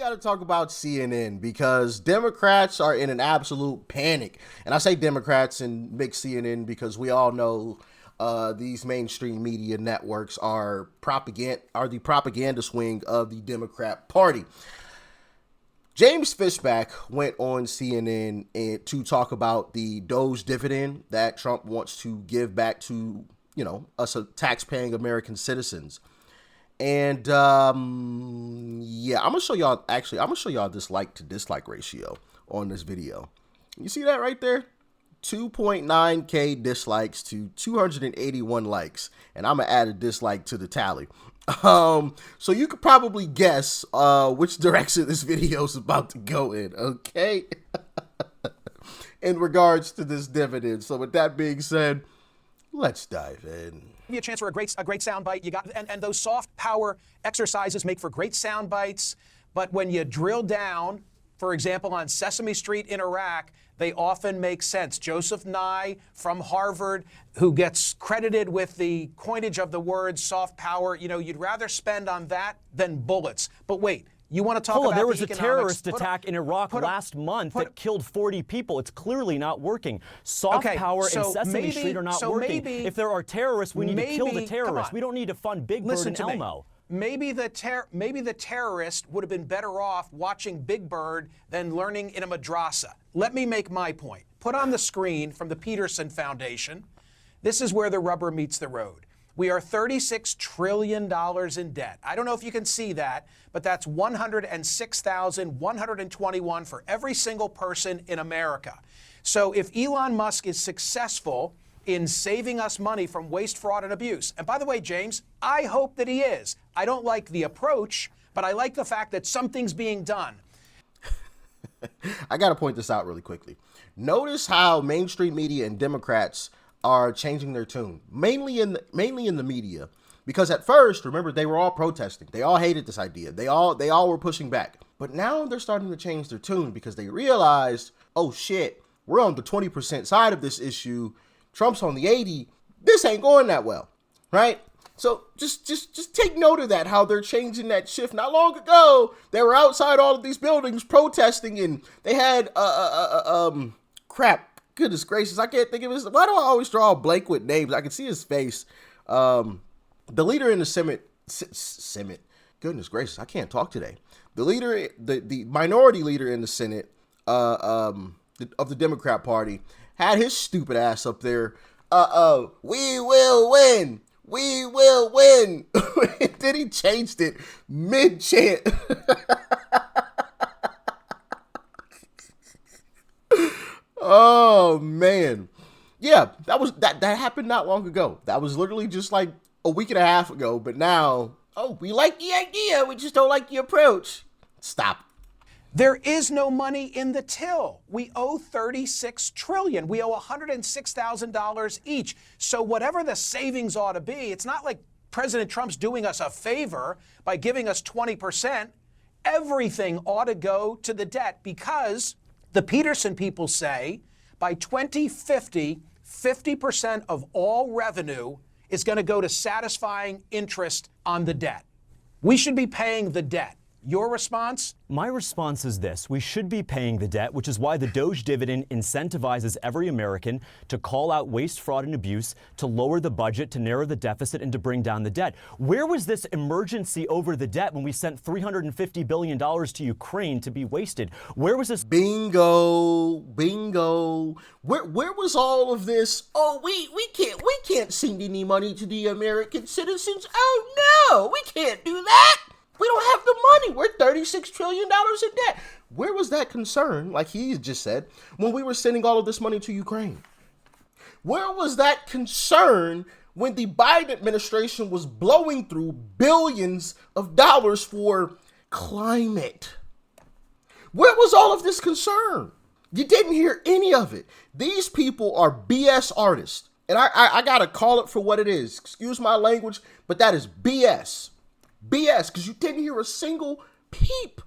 got to talk about CNN because Democrats are in an absolute panic. And I say Democrats and make CNN because we all know these mainstream media networks are the propaganda swing of the Democrat Party. James Fishback went on CNN to talk about the DOGE dividend that Trump wants to give back to, us tax-paying American citizens. And yeah, I'm gonna show y'all dislike to dislike ratio on this video. You see that right there? 2.9K dislikes to 281 likes, and I'm gonna add a dislike to the tally. So you could probably guess which direction this video is about to go in, okay? In regards to this dividend. So with that being said, let's dive in. Give you a chance for a great sound bite. You got and those soft power exercises make for great sound bites. But when you drill down, for example, on Sesame Street in Iraq, they often make sense. Joseph Nye from Harvard, who gets credited with the coinage of the word soft power, you'd rather spend on that than bullets. But wait. You want to talk about there was a terrorist attack in Iraq last month that killed 40 people. It's clearly not working. Soft power and Sesame Street are not working. If there are terrorists, we need to kill the terrorists. We don't need to fund Big Bird and Elmo. Maybe the terrorist would have been better off watching Big Bird than learning in a madrasa. Let me make my point. Put on the screen from the Peterson Foundation. This is where the rubber meets the road. We are $36 trillion in debt. I don't know if you can see that, but that's 106,121 for every single person in America. So if Elon Musk is successful in saving us money from waste, fraud, and abuse, and by the way, James, I hope that he is. I don't like the approach, but I like the fact that something's being done. I got to point this out really quickly. Notice how mainstream media and Democrats are changing their tune, mainly in the media, because at first, remember, they were all protesting. They all hated this idea. They all were pushing back. But now they're starting to change their tune because they realized, oh shit, we're on the 20% side of this issue. Trump's on the 80. This ain't going that well, right? So just take note of that, how they're changing that shift. Not long ago, they were outside all of these buildings protesting, and they had crap. Goodness gracious, I can't think of his. Why do I always draw a blank with names? I can see his face. The leader in the Senate. Goodness gracious, I can't talk today. The leader, the minority leader in the Senate of the Democrat Party had his stupid ass up there. We will win. We will win. Then he changed it mid-chant. Oh man. Yeah, that happened not long ago. That was literally just like a week and a half ago, but now, we like the idea, we just don't like the approach. Stop. There is no money in the till. We owe $36 trillion. We owe $106,000 each. So whatever the savings ought to be, it's not like President Trump's doing us a favor by giving us 20%. Everything ought to go to the debt because the Peterson people say by 2050, 50% of all revenue is going to go to satisfying interest on the debt. We should be paying the debt. Your response? My response is this. We should be paying the debt, which is why the DOGE dividend incentivizes every American to call out waste, fraud, and abuse, to lower the budget, to narrow the deficit, and to bring down the debt. Where was this emergency over the debt when we sent $350 billion to Ukraine to be wasted? Where was this? Bingo. Where was all of this? Oh, we can't send any money to the American citizens. Oh no, we can't do that. We don't have the money. We're $36 trillion in debt. Where was that concern, like he just said, when we were sending all of this money to Ukraine? Where was that concern when the Biden administration was blowing through billions of dollars for climate? Where was all of this concern? You didn't hear any of it. These people are BS artists. And I got to call it for what it is. Excuse my language, but that is BS. BS, because you didn't hear a single peep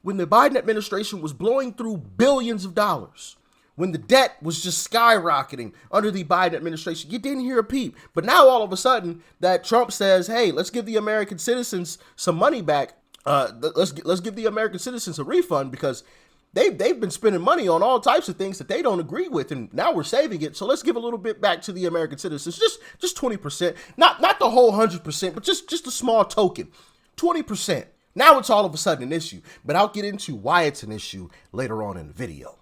when the Biden administration was blowing through billions of dollars, when the debt was just skyrocketing under the Biden administration. You didn't hear a peep. But now all of a sudden that Trump says, hey, let's give the American citizens some money back. Let's give the American citizens a refund because they've been spending money on all types of things that they don't agree with, and now we're saving it. So let's give a little bit back to the American citizens, just 20%, not the whole 100%, but just a small token, 20%. Now it's all of a sudden an issue, but I'll get into why it's an issue later on in the video.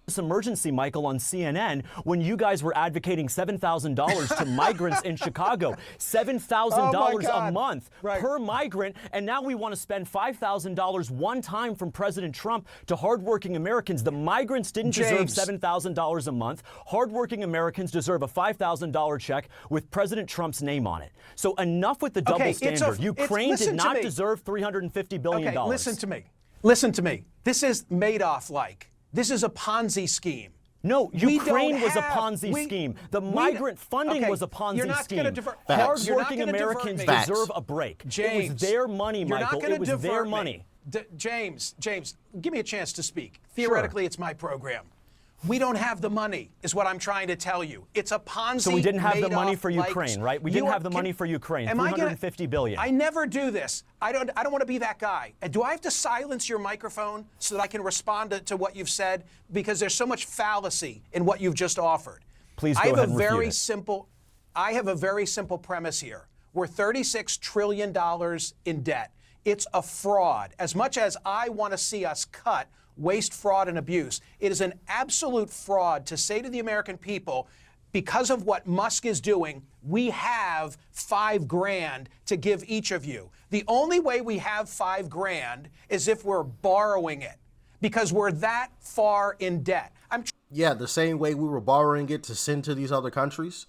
This emergency, Michael, on CNN when you guys were advocating $7,000 to migrants in Chicago. $7,000 a month per migrant, and now we want to spend $5,000 one time from President Trump to hardworking Americans. The migrants didn't deserve $7,000 a month. Hardworking Americans deserve a $5,000 check with President Trump's name on it. So enough with the double standard. Ukraine did not deserve $350 billion. Okay, listen to me. Listen to me. This is Madoff-like. This is a Ponzi scheme. No, Ukraine was a Ponzi scheme. The migrant funding was a Ponzi scheme. Hardworking Americans deserve a break. James, it was their money, Michael. It was their money. James, give me a chance to speak. Theoretically, it's my program. We don't have the money, is what I'm trying to tell you. It's a Ponzi. So we didn't have the money for Ukraine, right? We didn't have the money for Ukraine. $350 billion. I never do this. I don't want to be that guy. And do I have to silence your microphone so that I can respond to what you've said? Because there's so much fallacy in what you've just offered. Please go ahead and refute it. I have a very simple premise here. We're $36 trillion in debt. It's a fraud. As much as I want to see us cut waste, fraud, and abuse, it is an absolute fraud to say to the American people, because of what Musk is doing, we have $5,000 to give each of you. The only way we have $5,000 is if we're borrowing it, because we're that far in debt. Yeah, the same way we were borrowing it to send to these other countries.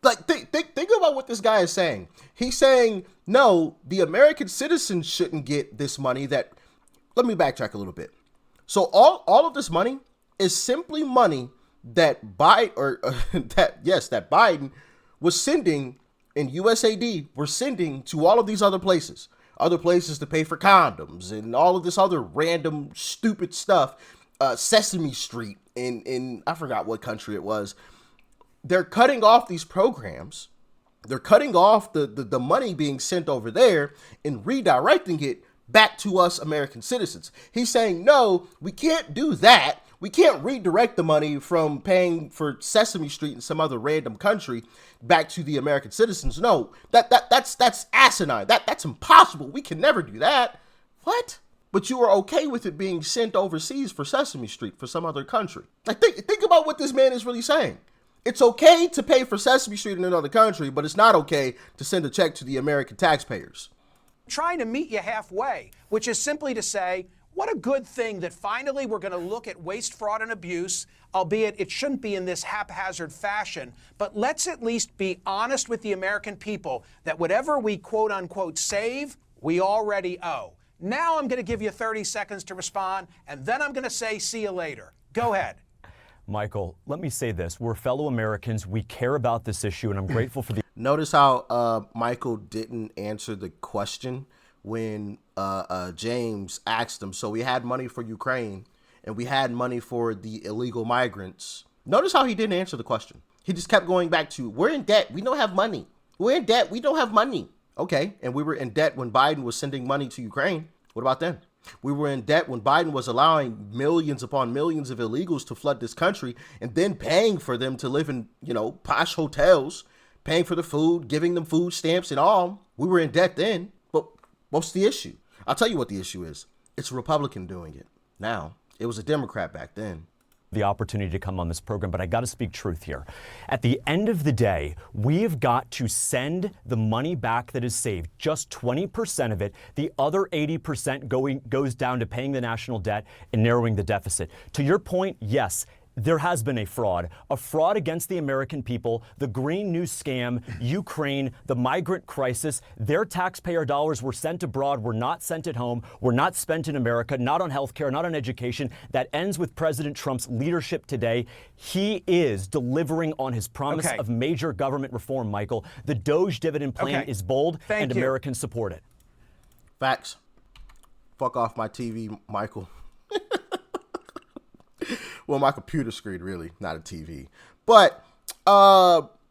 Like, think about what this guy is saying. He's saying, no, the American citizens shouldn't get this money. Let me backtrack a little bit. So all of this money is simply money that Biden was sending in USAID. We're sending to all of these other places to pay for condoms and all of this other random stupid stuff. Sesame Street in I forgot what country it was. They're cutting off these programs. They're cutting off the money being sent over there and redirecting it back to us American citizens. He's saying, no, we can't do that. We can't redirect the money from paying for Sesame Street in some other random country back to the American citizens. No, that's asinine. That's impossible. We can never do that. What? But you are okay with it being sent overseas for Sesame Street for some other country. Like, think about what this man is really saying. It's okay to pay for Sesame Street in another country, but it's not okay to send a check to the American taxpayers. Trying to meet you halfway, which is simply to say, what a good thing that finally we're going to look at waste, fraud, and abuse, albeit it shouldn't be in this haphazard fashion. But let's at least be honest with the American people that whatever we quote unquote save, we already owe. Now I'm going to give you 30 seconds to respond, and then I'm going to say, see you later. Go ahead. Michael, let me say this. We're fellow Americans. We care about this issue, and I'm grateful for the... Notice how Michael didn't answer the question when James asked him. So we had money for Ukraine, and we had money for the illegal migrants. Notice how he didn't answer the question. He just kept going back to, we're in debt. We don't have money. We're in debt. We don't have money. Okay, and we were in debt when Biden was sending money to Ukraine. What about then? We were in debt when Biden was allowing millions upon millions of illegals to flood this country and then paying for them to live in, posh hotels, paying for the food, giving them food stamps and all. We were in debt then. But what's the issue? I'll tell you what the issue is. It's a Republican doing it now. It was a Democrat back then. The opportunity to come on this program, but I got to speak truth here. At the end of the day, we've got to send the money back that is saved, just 20% of it. The other 80% goes down to paying the national debt and narrowing the deficit. To your point, yes, there has been a fraud against the American people, the Green New scam, Ukraine, the migrant crisis. Their taxpayer dollars were sent abroad, were not sent at home, were not spent in America, not on healthcare, not on education. That ends with President Trump's leadership today. He is delivering on his promise of major government reform, Michael. The DOGE dividend plan is bold, and Americans support it. Facts. Fuck off my TV, Michael. Well, my computer screen, really, not a TV. But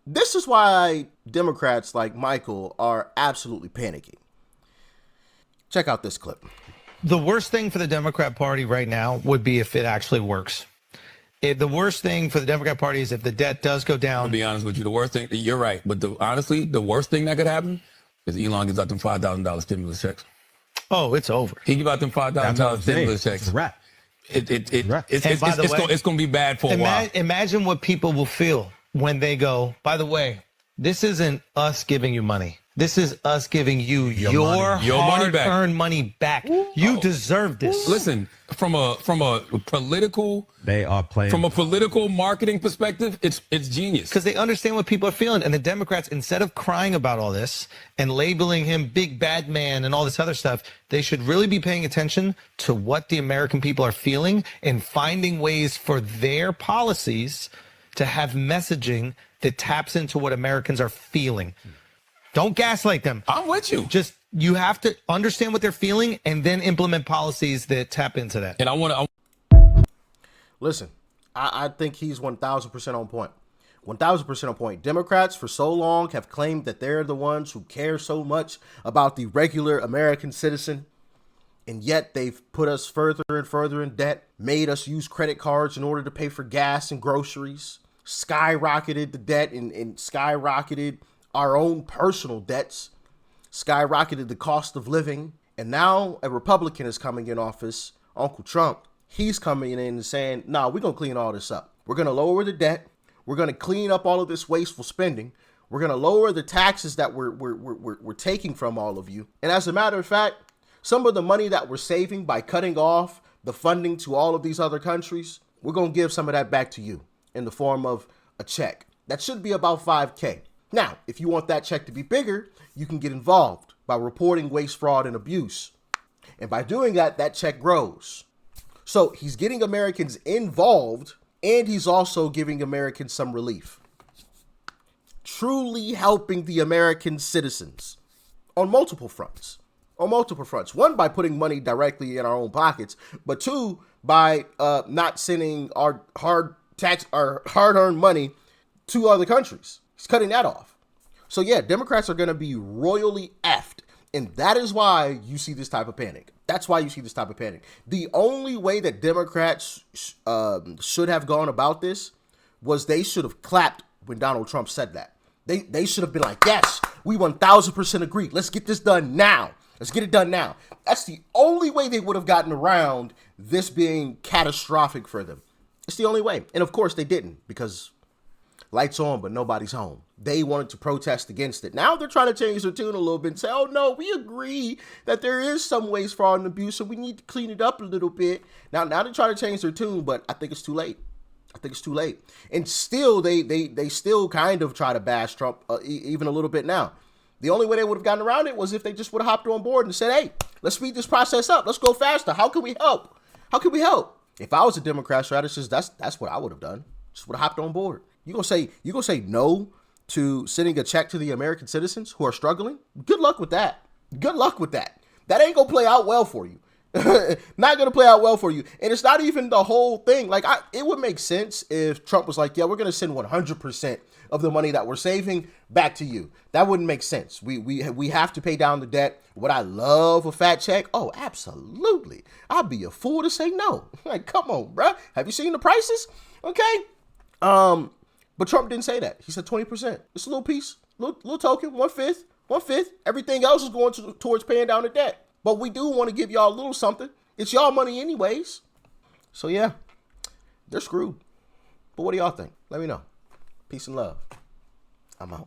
this is why Democrats like Michael are absolutely panicking. Check out this clip. The worst thing for the Democrat Party right now would be if it actually works. The worst thing for the Democrat Party is if the debt does go down. To be honest with you, the worst thing, you're right, but honestly, the worst thing that could happen is Elon gives out them $5,000 stimulus checks. Oh, it's over. He give out them $5,000 stimulus checks. It's a wrap. It's going to be bad for a while. Imagine what people will feel when they go, by the way, this isn't us giving you money. This is us giving you your hard-earned money back. You deserve this. Listen, from a political marketing perspective, it's genius. Because they understand what people are feeling. And the Democrats, instead of crying about all this and labeling him big bad man and all this other stuff, they should really be paying attention to what the American people are feeling and finding ways for their policies to have messaging that taps into what Americans are feeling. Don't gaslight them. I'm with you. Just, you have to understand what they're feeling and then implement policies that tap into that. And I want to... Listen, I think he's 1,000% on point. 1,000% on point. Democrats for so long have claimed that they're the ones who care so much about the regular American citizen. And yet they've put us further and further in debt, made us use credit cards in order to pay for gas and groceries, skyrocketed the debt and skyrocketed our own personal debts, skyrocketed the cost of living. And now a Republican is coming in office, Uncle Trump. He's coming in and saying, nah, we're going to clean all this up. We're going to lower the debt. We're going to clean up all of this wasteful spending. We're going to lower the taxes that we're taking from all of you. And as a matter of fact, some of the money that we're saving by cutting off the funding to all of these other countries, we're going to give some of that back to you in the form of a check. That should be about $5,000. Now, if you want that check to be bigger, you can get involved by reporting waste, fraud, and abuse. And by doing that, that check grows. So he's getting Americans involved, and he's also giving Americans some relief. Truly helping the American citizens on multiple fronts. On multiple fronts. One, by putting money directly in our own pockets, but two, by not sending our hard-earned money to other countries. He's cutting that off. So yeah, Democrats are going to be royally effed. And that is why you see this type of panic. That's why you see this type of panic. The only way that Democrats should have gone about this was they should have clapped when Donald Trump said that. They should have been like, yes, we 1,000% agree. Let's get this done now. Let's get it done now. That's the only way they would have gotten around this being catastrophic for them. It's the only way. And of course they didn't, because lights on, but nobody's home. They wanted to protest against it. Now they're trying to change their tune a little bit and say, oh no, we agree that there is some waste, fraud, and abuse, so we need to clean it up a little bit. Now they're trying to change their tune, but I think it's too late. I think it's too late. And still, they still kind of try to bash Trump even a little bit now. The only way they would have gotten around it was if they just would have hopped on board and said, hey, let's speed this process up. Let's go faster. How can we help? How can we help? If I was a Democrat strategist, that's what I would have done. Just would have hopped on board. You gonna say no to sending a check to the American citizens who are struggling? Good luck with that. Good luck with that. That ain't gonna play out well for you. Not gonna play out well for you. And it's not even the whole thing. Like, it would make sense if Trump was like, yeah, we're gonna send 100% of the money that we're saving back to you. That wouldn't make sense. We have to pay down the debt. Would I love a fat check? Oh, absolutely. I'd be a fool to say no. Like, come on, bruh. Have you seen the prices? Okay. But Trump didn't say that. He said 20%. It's a little piece, little token, 1/5. Everything else is going towards paying down the debt. But we do want to give y'all a little something. It's y'all money anyways. So yeah, they're screwed. But what do y'all think? Let me know. Peace and love. I'm out.